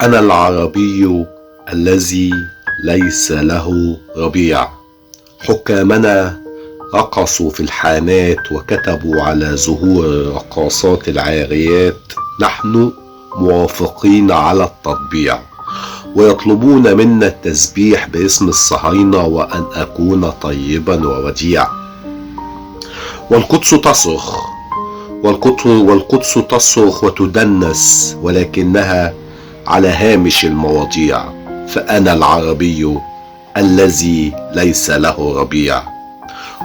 أنا العربي الذي ليس له ربيع. حكامنا رقصوا في الحانات وكتبوا على زهور الرقاصات العاريات: نحن موافقين على التطبيع، ويطلبون منا التسبيح باسم الصهاينة وأن أكون طيبا ووديع. والقدس تصرخ والقدس تصرخ وتدنس، ولكنها على هامش المواضيع. فأنا العربي الذي ليس له ربيع.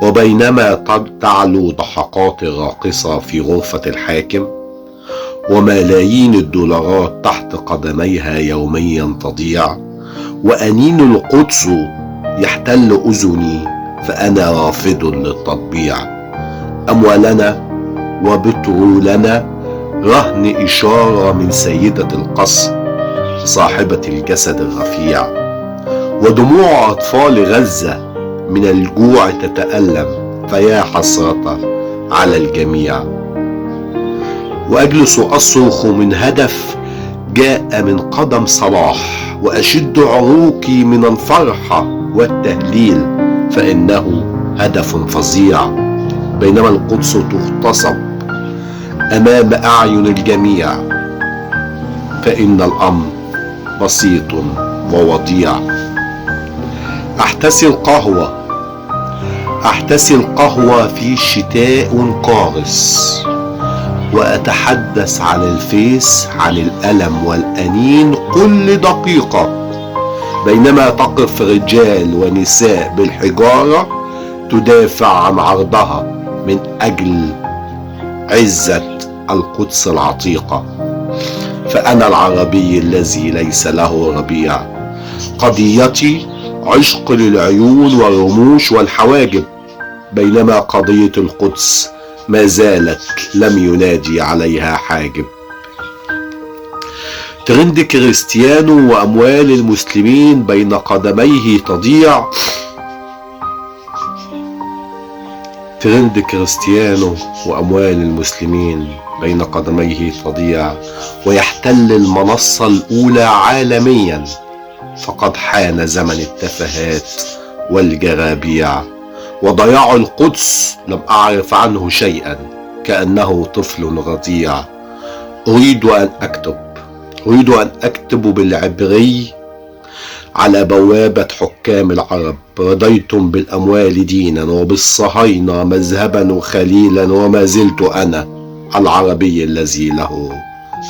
وبينما تعلو ضحكات الراقصة في غرفة الحاكم، وملايين الدولارات تحت قدميها يوميا تضيع، وأنين القدس يحتل أذني، فأنا رافض للتطبيع. أموالنا وبترولنا رهن إشارة من سيدة القصر صاحبة الجسد الرفيع، ودموع أطفال غزة من الجوع تتألم، فيا حسرة على الجميع. وأجلس أصرخ من هدف جاء من قدم صلاح، وأشد عروقي من الفرحة والتهليل، فإنه هدف فظيع. بينما القدس تغتصب أمام أعين الجميع، فإن الأمر بسيط ووضيع. أحتسي القهوة في شتاء قارس، وأتحدث على الفيس عن الألم والأنين كل دقيقة، بينما تقف رجال ونساء بالحجارة تدافع عن عرضها من أجل عزة القدس العتيقة. فأنا العربي الذي ليس له ربيع. قضيتي عشق للعيون والرموش والحواجب، بينما قضية القدس ما زالت لم ينادي عليها حاجب. ترند كريستيانو وأموال المسلمين بين قدميه تضيع. ترند كريستيانو وأموال المسلمين بين قدميه تضيع، ويحتل المنصة الأولى عالميا. فقد حان زمن التفاهات والجرابيع، وضياع القدس لم أعرف عنه شيئا، كأنه طفل رضيع. أريد أن أكتب بالعبري على بوابة حكام العرب: رضيتم بالأموال دينا وبالصهاينة مذهبا وخليلا، وما زلت أنا العربي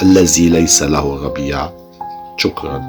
الذي ليس له ربيع. شكرا.